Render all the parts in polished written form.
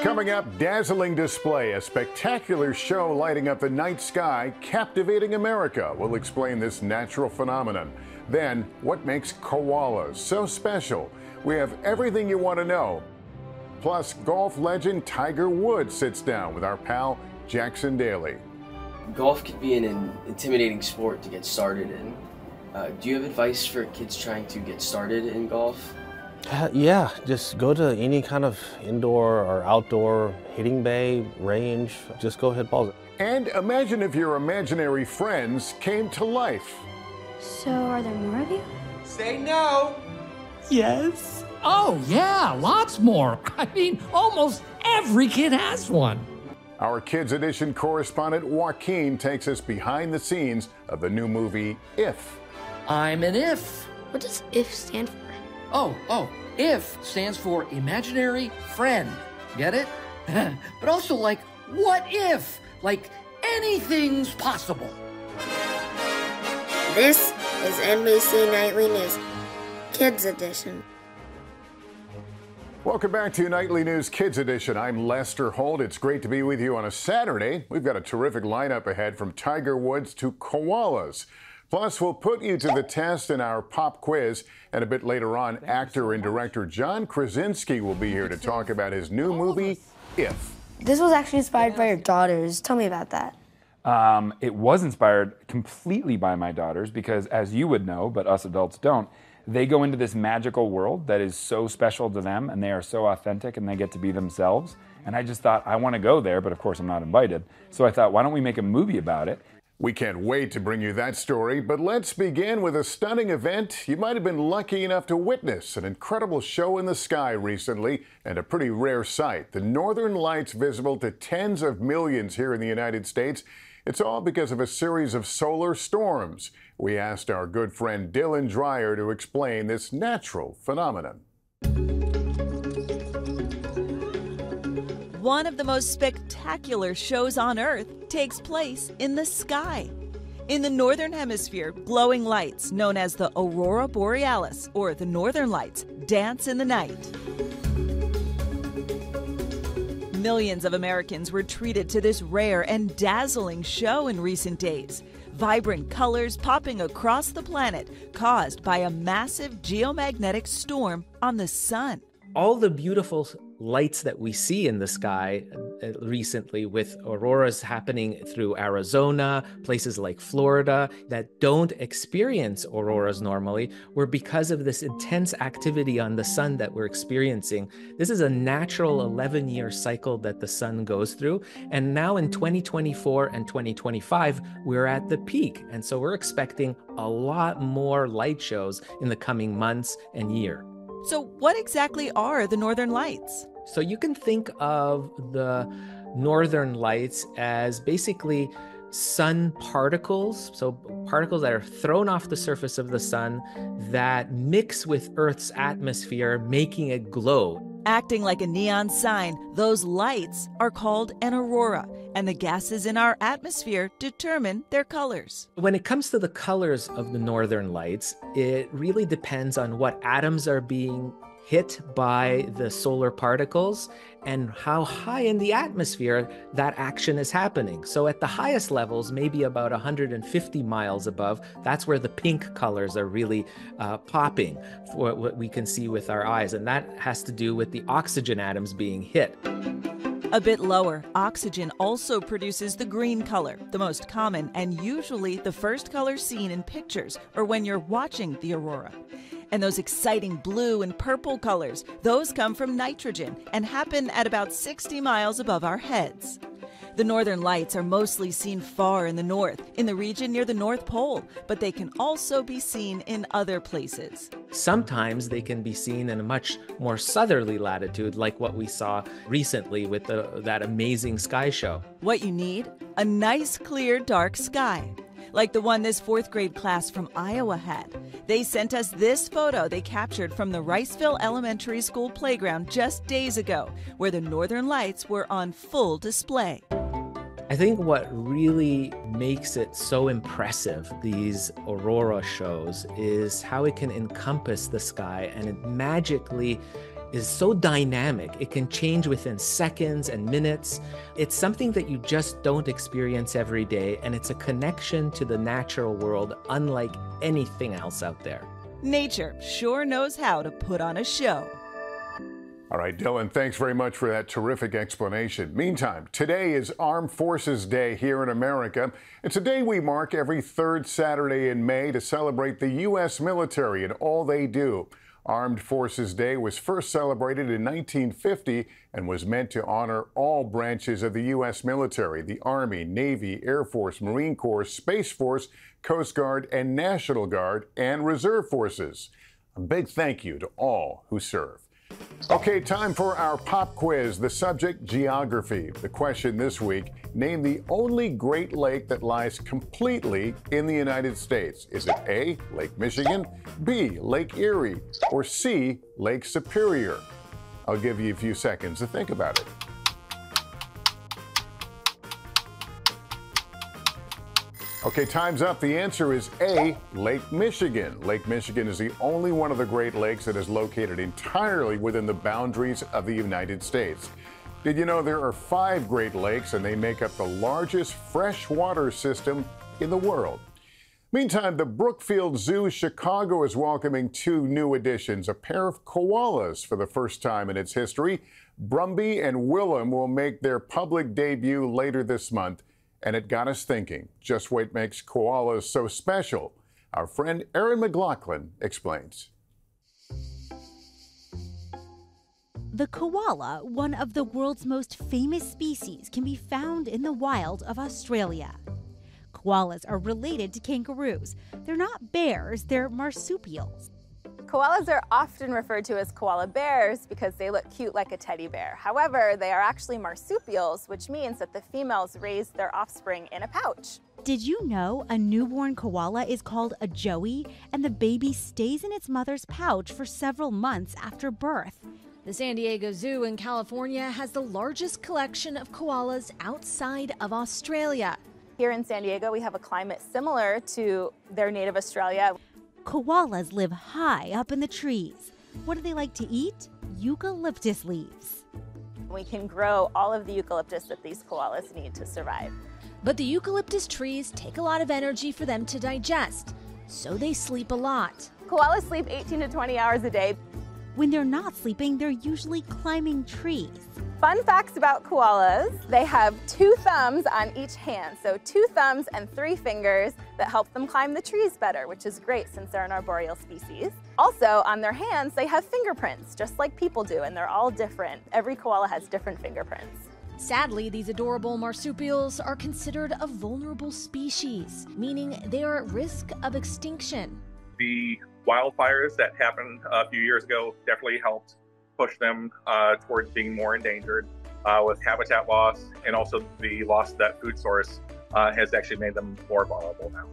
Coming up, dazzling display, a spectacular show lighting up the night sky, captivating America. We'll explain this natural phenomenon. Then, what makes koalas so special? We have everything you want to know. Plus, golf legend Tiger Woods sits down with our pal Jackson Daly. Golf can be an intimidating sport to get started in. Do you have advice for kids trying to get started in golf? Yeah, just go to any kind of indoor or outdoor hitting bay, range, just go hit balls. And imagine if your imaginary friends came to life. So are there more of you? Say no. Yes. Oh, yeah, lots more. I mean, almost every kid has one. Our Kids Edition correspondent Joaquin takes us behind the scenes of the new movie, If. I'm an if. What does IF stand for? Oh, if stands for imaginary friend. Get it? But also like, what if? Like, anything's possible. This is NBC Nightly News Kids Edition. Welcome back to Nightly News Kids Edition. I'm Lester Holt. It's great to be with you on a Saturday. We've got a terrific lineup ahead, from Tiger Woods to koalas. Plus, we'll put you to the test in our pop quiz. And a bit later on, actor and director John Krasinski will be here to talk about his new movie, If. This was actually inspired by your daughters. Tell me about that. It was inspired completely by my daughters because, as you would know, but us adults don't, they go into this magical world that is so special to them, and they are so authentic, and they get to be themselves. And I just thought, I want to go there, but of course I'm not invited. So I thought, why don't we make a movie about it? We can't wait to bring you that story, but let's begin with a stunning event you might have been lucky enough to witness. An incredible show in the sky recently, and a pretty rare sight. The northern lights visible to tens of millions here in the United States. It's all because of a series of solar storms. We asked our good friend Dylan Dreyer to explain this natural phenomenon. One of the most spectacular shows on Earth takes place in the sky. In the Northern Hemisphere, glowing lights, known as the Aurora Borealis, or the Northern Lights, dance in the night. Millions of Americans were treated to this rare and dazzling show in recent days. Vibrant colors popping across the planet, caused by a massive geomagnetic storm on the sun. All the beautiful lights that we see in the sky recently, with auroras happening through Arizona, places like Florida that don't experience auroras normally, were because of this intense activity on the sun that we're experiencing. This is a natural 11-year cycle that the sun goes through. And now in 2024 and 2025, we're at the peak. And so we're expecting a lot more light shows in the coming months and year. So what exactly are the Northern Lights? So you can think of the Northern Lights as basically sun particles, so particles that are thrown off the surface of the sun that mix with Earth's atmosphere, making it glow. Acting like a neon sign, those lights are called an aurora, and the gases in our atmosphere determine their colors. When it comes to the colors of the Northern Lights, it really depends on what atoms are being hit by the solar particles and how high in the atmosphere that action is happening. So at the highest levels, maybe about 150 miles above, that's where the pink colors are really popping for what we can see with our eyes. And that has to do with the oxygen atoms being hit. A bit lower, oxygen also produces the green color, the most common and usually the first color seen in pictures or when you're watching the aurora. And those exciting blue and purple colors, those come from nitrogen and happen at about 60 miles above our heads. The Northern Lights are mostly seen far in the north, in the region near the North Pole, but they can also be seen in other places. Sometimes they can be seen in a much more southerly latitude, like what we saw recently with that amazing sky show. What you need? A nice, clear, dark sky, like the one this fourth grade class from Iowa had. They sent us this photo they captured from the Riceville Elementary School playground just days ago, where the Northern Lights were on full display. I think what really makes it so impressive, these aurora shows, is how it can encompass the sky and it magically is so dynamic. It can change within seconds and minutes. It's something that you just don't experience every day, and it's a connection to the natural world unlike anything else out there. Nature sure knows how to put on a show. All right, Dylan, thanks very much for that terrific explanation. Meantime, today is Armed Forces Day here in America. It's a day we mark every third Saturday in May to celebrate the U.S. military and all they do. Armed Forces Day was first celebrated in 1950 and was meant to honor all branches of the U.S. military: the Army, Navy, Air Force, Marine Corps, Space Force, Coast Guard, and National Guard, and Reserve Forces. A big thank you to all who serve. Okay, time for our pop quiz. The subject, geography. The question this week: name the only Great Lake that lies completely in the United States. Is it A, Lake Michigan, B, Lake Erie, or C, Lake Superior? I'll give you a few seconds to think about it. Okay, time's up. The answer is A, Lake Michigan. Lake Michigan is the only one of the Great Lakes that is located entirely within the boundaries of the United States. Did you know there are 5 Great Lakes and they make up the largest freshwater system in the world? Meantime, the Brookfield Zoo Chicago is welcoming 2 new additions, a pair of koalas for the first time in its history. Brumby and Willem will make their public debut later this month. And it got us thinking, just what makes koalas so special? Our friend Erin McLaughlin explains. The koala, one of the world's most famous species, can be found in the wild of Australia. Koalas are related to kangaroos. They're not bears, they're marsupials. Koalas are often referred to as koala bears because they look cute like a teddy bear. However, they are actually marsupials, which means that the females raise their offspring in a pouch. Did you know a newborn koala is called a joey, and the baby stays in its mother's pouch for several months after birth? The San Diego Zoo in California has the largest collection of koalas outside of Australia. Here in San Diego, we have a climate similar to their native Australia. Koalas live high up in the trees. What do they like to eat? Eucalyptus leaves. We can grow all of the eucalyptus that these koalas need to survive. But the eucalyptus trees take a lot of energy for them to digest, so they sleep a lot. Koalas sleep 18 to 20 hours a day. When they're not sleeping, they're usually climbing trees. Fun facts about koalas: they have 2 thumbs on each hand, so 2 thumbs and 3 fingers that help them climb the trees better, which is great since they're an arboreal species. Also, on their hands, they have fingerprints, just like people do, and they're all different. Every koala has different fingerprints. Sadly, these adorable marsupials are considered a vulnerable species, meaning they are at risk of extinction. The wildfires that happened a few years ago definitely helped push them towards being more endangered with habitat loss, and also the loss of that food source has actually made them more vulnerable now.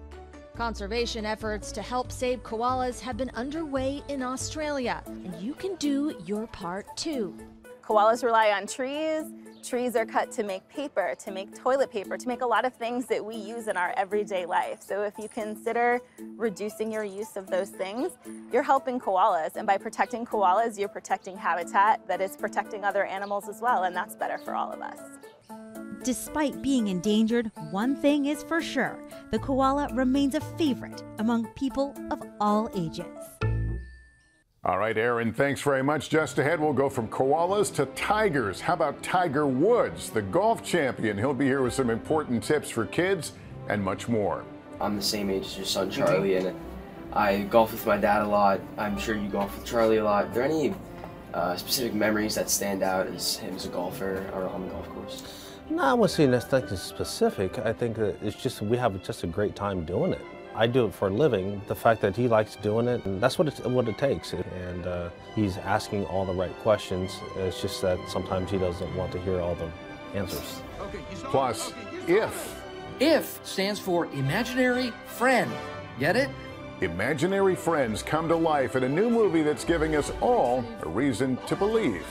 Conservation efforts to help save koalas have been underway in Australia, and you can do your part too. Koalas rely on trees. Trees are cut to make paper, to make toilet paper, to make a lot of things that we use in our everyday life. So if you consider reducing your use of those things, you're helping koalas. And by protecting koalas, you're protecting habitat that is protecting other animals as well, and that's better for all of us. Despite being endangered, one thing is for sure: the koala remains a favorite among people of all ages. All right, Erin, thanks very much. Just ahead, we'll go from koalas to tigers. How about Tiger Woods, the golf champion? He'll be here with some important tips for kids and much more. I'm the same age as your son, Charlie, and I golf with my dad a lot. I'm sure you golf with Charlie a lot. Are there any specific memories that stand out as him as a golfer or on the golf course? No, I wouldn't say nothing specific. I think that it's just we have just a great time doing it. I do it for a living. The fact that he likes doing it, and that's what it takes. And he's asking all the right questions. It's just that sometimes he doesn't want to hear all the answers. Plus, if. IF stands for imaginary friend. Get it? Imaginary friends come to life in a new movie that's giving us all a reason to believe.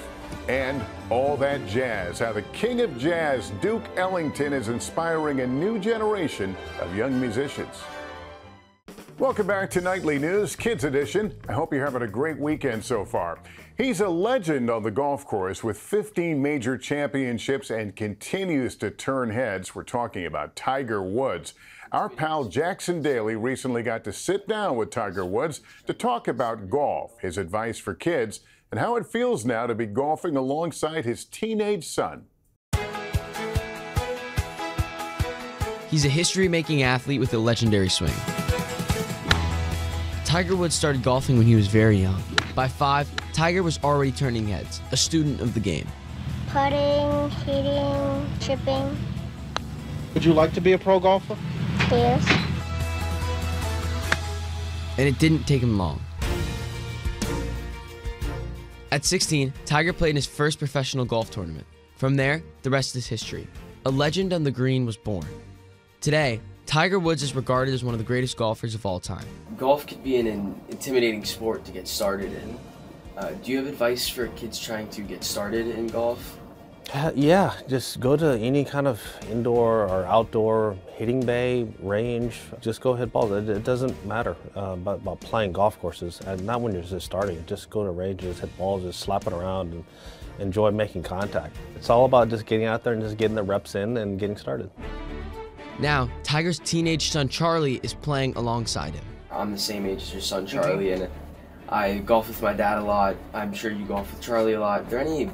And all that jazz, how the king of jazz, Duke Ellington, is inspiring a new generation of young musicians. Welcome back to Nightly News Kids Edition. I hope you're having a great weekend so far. He's a legend on the golf course with 15 major championships and continues to turn heads. We're talking about Tiger Woods. Our pal Jackson Daly recently got to sit down with Tiger Woods to talk about golf, his advice for kids, and how it feels now to be golfing alongside his teenage son. He's a history-making athlete with a legendary swing. Tiger Woods started golfing when he was very young. By 5, Tiger was already turning heads, a student of the game. Putting, hitting, chipping. Would you like to be a pro golfer? Yes. And it didn't take him long. At 16, Tiger played in his first professional golf tournament. From there, the rest is history. A legend on the green was born. Today, Tiger Woods is regarded as one of the greatest golfers of all time. Golf could be an intimidating sport to get started in. Do you have advice for kids trying to get started in golf? Yeah, just go to any kind of indoor or outdoor hitting bay, range. Just go hit balls. It doesn't matter about playing golf courses, and not when you're just starting. Just go to range, just hit balls, just slap it around, and enjoy making contact. It's all about just getting out there and just getting the reps in and getting started. Now, Tiger's teenage son Charlie is playing alongside him. I'm the same age as your son Charlie, and I golf with my dad a lot. I'm sure you golf with Charlie a lot. Are there any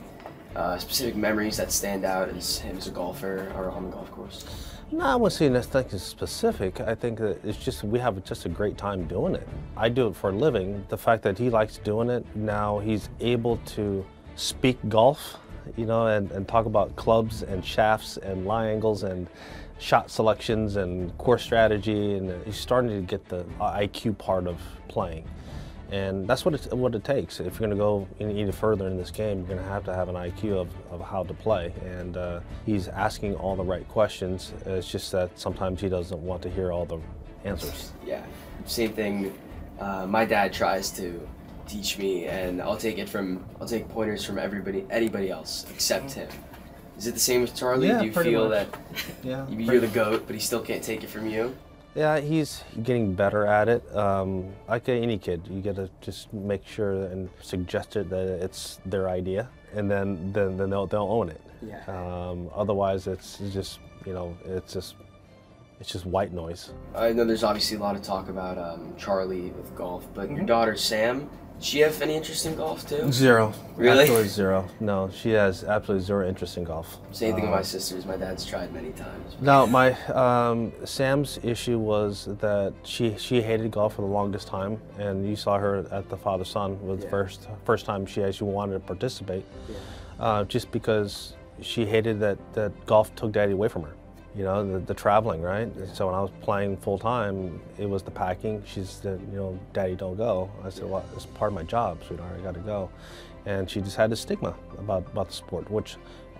specific memories that stand out as him as a golfer or on the golf course? No, I wouldn't say nothing specific. I think that it's just we have just a great time doing it. I do it for a living. The fact that he likes doing it, now he's able to speak golf, you know, and talk about clubs and shafts and lie angles and shot selections and course strategy, and he's starting to get the IQ part of playing. And that's what it takes. If you're going to go any further in this game, you're going to have an IQ of how to play. And he's asking all the right questions. It's just that sometimes he doesn't want to hear all the answers. Yeah, same thing. My dad tries to teach me, and I'll take pointers from anybody else except him. Is it the same with Charlie? Yeah, do you feel much. that you're the GOAT, but he still can't take it from you? Yeah, he's getting better at it. Like any kid, you got to just make sure and suggest it that it's their idea, and then they'll own it. Yeah. Otherwise, it's just it's just white noise. I know there's obviously a lot of talk about Charlie with golf, but your daughter Sam, does she have any interest in golf too? Zero. Really? Absolutely zero. No, she has absolutely zero interest in golf. Same thing with my sisters. My dad's tried many times. No, my Sam's issue was that she hated golf for the longest time, and you saw her at the father-son was the first time she actually wanted to participate, just because she hated that golf took Daddy away from her. You know, the traveling, right? Yeah. So when I was playing full time, it was the packing. She said, you know, Daddy, don't go. I said, well, it's part of my job, sweetheart, I got to go. And she just had a stigma about the sport, which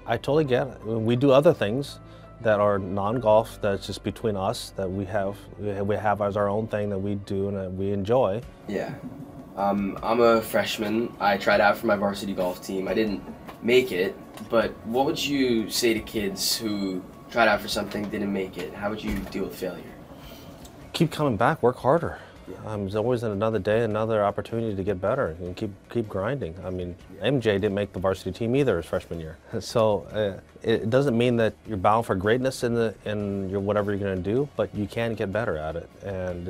I totally get. We do other things that are non-golf, that's just between us, that we have as our own thing that we do and that we enjoy. Yeah. I'm a freshman. I tried out for my varsity golf team. I didn't make it, but what would you say to kids who tried out for something, didn't make it? How would you deal with failure? Keep coming back, work harder. There's always another day, another opportunity to get better, and keep grinding. I mean, MJ didn't make the varsity team either his freshman year. So it doesn't mean that you're bound for greatness in your whatever you're going to do, but you can get better at it. And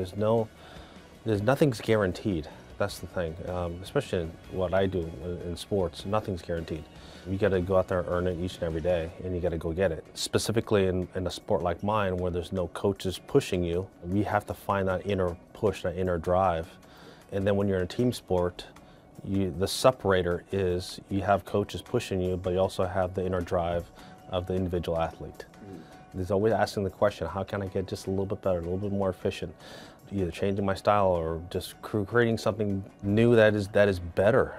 nothing's guaranteed. That's the thing, especially in what I do in sports, nothing's guaranteed. You got to go out there and earn it each and every day, and you got to go get it. Specifically in a sport like mine, where there's no coaches pushing you, we have to find that inner push, that inner drive. And then when you're in a team sport, the separator is you have coaches pushing you, but you also have the inner drive of the individual athlete. There's always asking the question, how can I get just a little bit better, a little bit more efficient? Either changing my style or just creating something new that is better.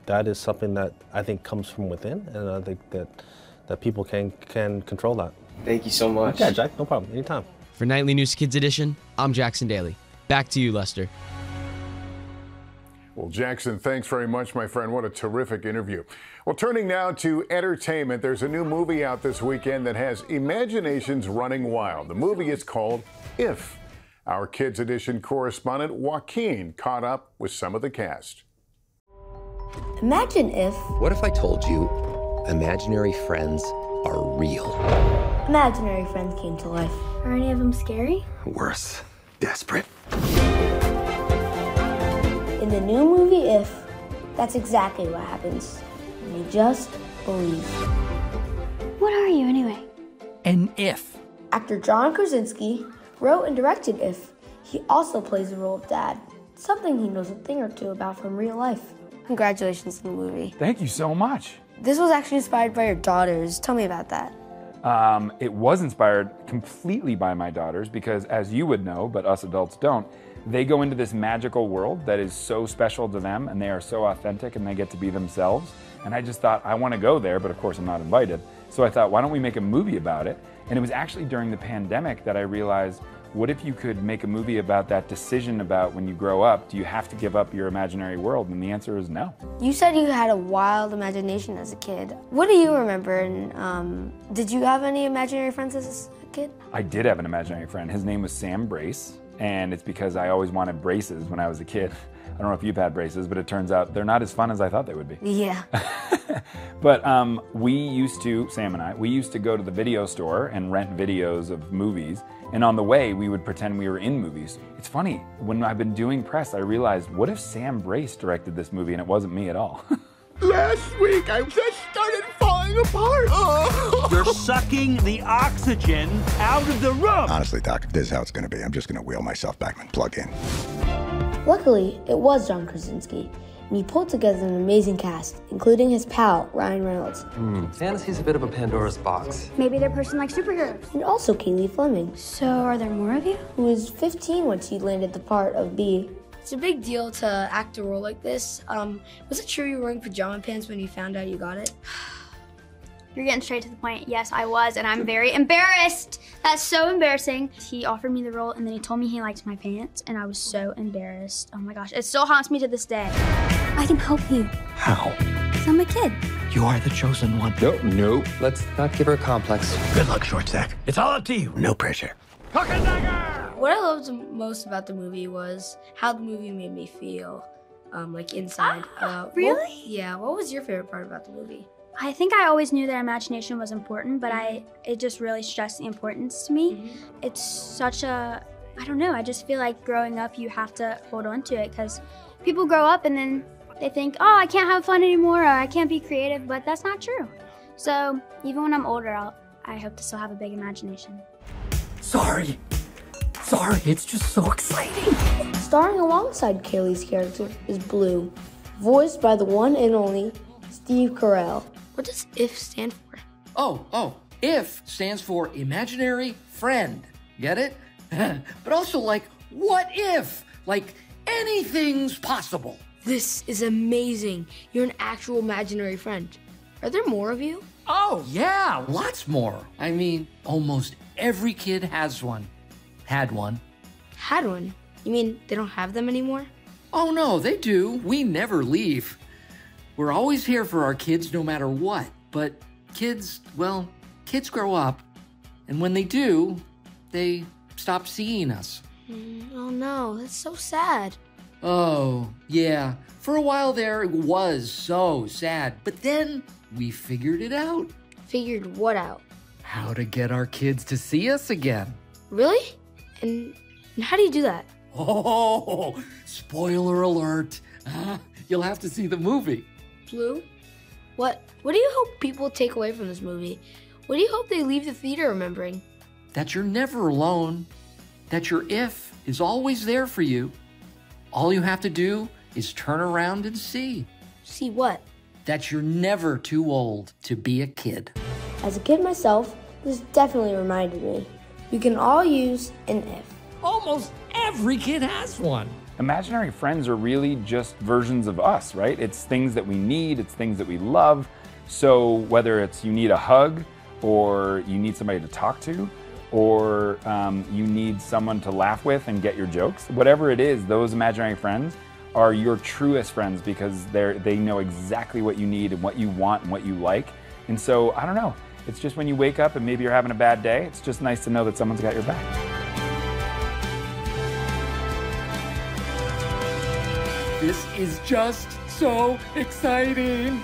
That is something that I think comes from within, and I think that people can control that. Thank you so much. Yeah, Jack, no problem, anytime. For Nightly News Kids Edition, I'm Jackson Daly. Back to you, Lester. Well, Jackson, thanks very much, my friend. What a terrific interview. Well, turning now to entertainment, there's a new movie out this weekend that has imaginations running wild. The movie is called If. Our Kids Edition correspondent Joaquin caught up with some of the cast. Imagine if... What if I told you imaginary friends are real? Imaginary friends came to life. Are any of them scary? Worse, desperate. In the new movie If, that's exactly what happens. You just believe. What are you anyway? An if. Actor John Krasinski wrote and directed If. He also plays the role of Dad, something he knows a thing or two about from real life. Congratulations on the movie. Thank you so much. This was actually inspired by your daughters. Tell me about that. It was inspired completely by my daughters because, as you would know, but us adults don't, they go into this magical world that is so special to them, and they are so authentic, and they get to be themselves. And I just thought, I want to go there, but of course I'm not invited. So I thought, why don't we make a movie about it? And it was actually during the pandemic that I realized, what if you could make a movie about that decision about when you grow up, do you have to give up your imaginary world? And the answer is no. You said you had a wild imagination as a kid. What do you remember? And did you have any imaginary friends as a kid? I did have an imaginary friend. His name was Sam Brace, and it's because I always wanted braces when I was a kid. I don't know if you've had braces, but it turns out they're not as fun as I thought they would be. Yeah. But Sam and I, we used to go to the video store and rent videos of movies. And on the way, we would pretend we were in movies. It's funny, when I've been doing press, I realized, what if Sam Brace directed this movie and it wasn't me at all? Last week, I just started falling apart. Oh. You're sucking the oxygen out of the room. Honestly, Doc, if this is how it's going to be, I'm just going to wheel myself back and plug in. Luckily, it was John Krasinski, and he pulled together an amazing cast, including his pal, Ryan Reynolds. Fantasy's a bit of a Pandora's box. Maybe their person likes superheroes. And also Kaylee Fleming. So are there more of you? Who was 15 when she landed the part of Bee. It's a big deal to act a role like this. Was it true you were wearing pajama pants when you found out you got it? You're getting straight to the point. Yes, I was, and I'm very embarrassed. That's so embarrassing. He offered me the role, and then he told me he liked my pants, and I was so embarrassed. Oh my gosh, it still haunts me to this day. I can help you. How? Because I'm a kid. You are the chosen one. No. Let's not give her a complex. Good luck, short stack. It's all up to you. No pressure. What I loved most about the movie was how the movie made me feel, like inside. Really? What was your favorite part about the movie? I think I always knew that imagination was important, but it just really stressed the importance to me. It's such a, I don't know, I just feel like growing up you have to hold on to it because people grow up and then they think, oh, I can't have fun anymore or I can't be creative, but that's not true. So even when I'm older, I hope to still have a big imagination. Sorry, it's just so exciting. Starring alongside Kaylee's character is Blue, voiced by the one and only Steve Carell. What does IF stand for? Oh, IF stands for imaginary friend. Get it? But also like, what if? Like, anything's possible. This is amazing. You're an actual imaginary friend. Are there more of you? Oh, yeah, lots more. I mean, almost every kid has one. Had one. Had one? You mean they don't have them anymore? Oh, no, they do. We never leave. We're always here for our kids no matter what. But kids grow up. And when they do, they stop seeing us. Oh, no, that's so sad. Oh, yeah. For a while there, it was so sad. But then we figured it out. Figured what out? How to get our kids to see us again. Really? And how do you do that? Oh, spoiler alert. You'll have to see the movie. Blue? What do you hope people take away from this movie? What do you hope they leave the theater remembering? That you're never alone. That your IF is always there for you. All you have to do is turn around and see. See what? That you're never too old to be a kid. As a kid myself, this definitely reminded me. We can all use an IF. Almost every kid has one. Imaginary friends are really just versions of us, right? It's things that we need, it's things that we love. So whether it's you need a hug, or you need somebody to talk to, or you need someone to laugh with and get your jokes, whatever it is, those imaginary friends are your truest friends because they know exactly what you need and what you want and what you like. And so, I don't know, it's just when you wake up and maybe you're having a bad day, it's just nice to know that someone's got your back. This is just so exciting.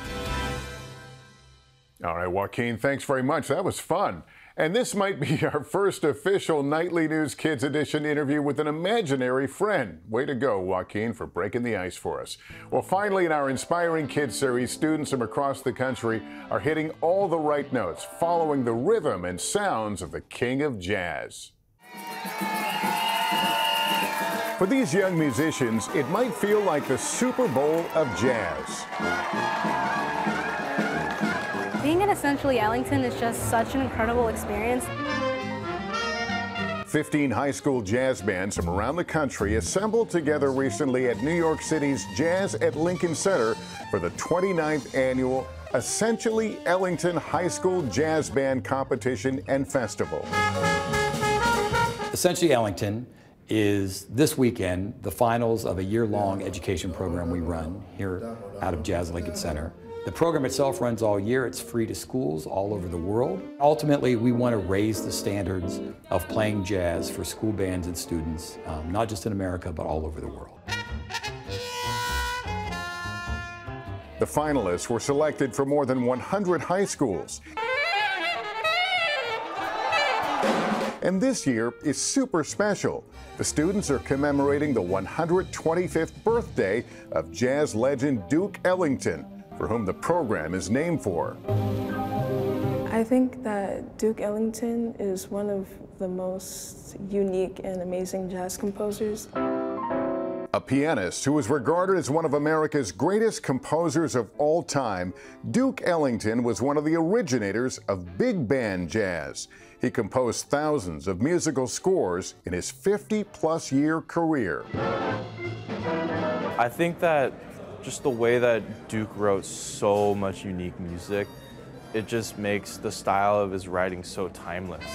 All right, Joaquin, thanks very much. That was fun. And this might be our first official Nightly News Kids edition interview with an imaginary friend. Way to go, Joaquin, for breaking the ice for us. Well, finally, in our Inspiring Kids series, students from across the country are hitting all the right notes, following the rhythm and sounds of the king of jazz. For these young musicians, it might feel like the Super Bowl of jazz. Being at Essentially Ellington is just such an incredible experience. 15 high school jazz bands from around the country assembled together recently at New York City's Jazz at Lincoln Center for the 29th annual Essentially Ellington High School Jazz Band Competition and Festival. Essentially Ellington is this weekend the finals of a year-long education program we run here out of Jazz at Lincoln Center. The program itself runs all year. It's free to schools all over the world. Ultimately, we want to raise the standards of playing jazz for school bands and students, not just in America, but all over the world. The finalists were selected from more than 100 high schools. And this year is super special. The students are commemorating the 125th birthday of jazz legend Duke Ellington, for whom the program is named for. I think that Duke Ellington is one of the most unique and amazing jazz composers. A pianist who is regarded as one of America's greatest composers of all time, Duke Ellington was one of the originators of big band jazz. He composed thousands of musical scores in his 50-plus year career. I think that just the way that Duke wrote so much unique music, it just makes the style of his writing so timeless.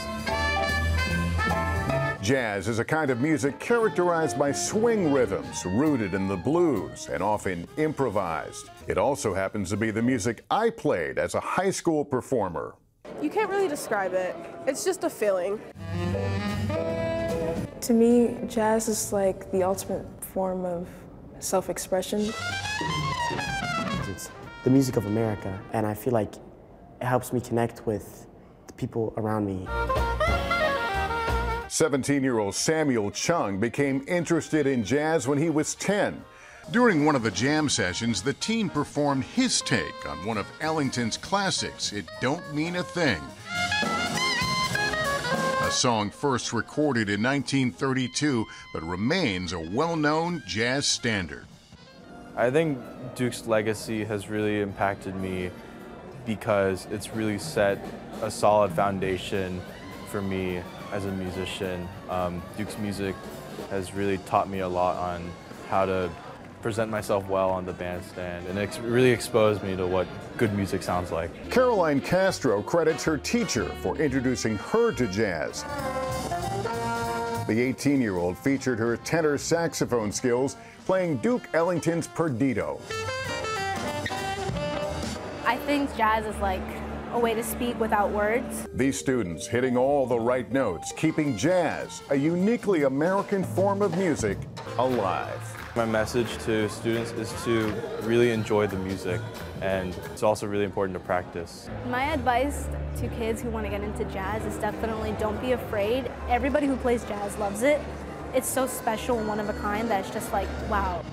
Jazz is a kind of music characterized by swing rhythms, rooted in the blues and often improvised. It also happens to be the music I played as a high school performer. You can't really describe it. It's just a feeling. To me, jazz is like the ultimate form of self-expression. It's the music of America, and I feel like it helps me connect with the people around me. 17-year-old Samuel Chung became interested in jazz when he was 10. During one of the jam sessions, the teen performed his take on one of Ellington's classics, It Don't Mean a Thing. A song first recorded in 1932, but remains a well-known jazz standard. I think Duke's legacy has really impacted me because it's really set a solid foundation for me as a musician. Duke's music has really taught me a lot on how to present myself well on the bandstand, and it really exposed me to what good music sounds like. Caroline Castro credits her teacher for introducing her to jazz. The 18-year-old featured her tenor saxophone skills playing Duke Ellington's Perdido. I think jazz is like a way to speak without words. These students hitting all the right notes, keeping jazz, a uniquely American form of music, alive. My message to students is to really enjoy the music, and it's also really important to practice. My advice to kids who want to get into jazz is definitely don't be afraid. Everybody who plays jazz loves it. It's so special and one of a kind that it's just like, wow.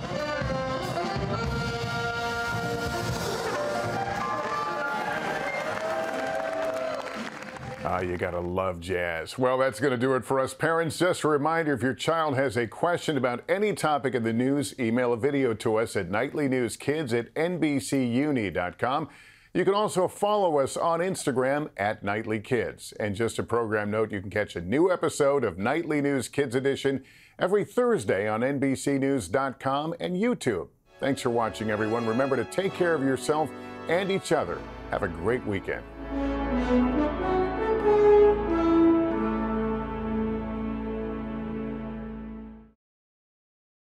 You gotta love jazz. Well, that's gonna do it for us parents. Just a reminder, if your child has a question about any topic in the news, email a video to us at NightlyNewsKids@NBCUni.com. You can also follow us on Instagram at NightlyKids. And just a program note, you can catch a new episode of Nightly News Kids Edition every Thursday on NBCNews.com and YouTube. Thanks for watching, everyone. Remember to take care of yourself and each other. Have a great weekend.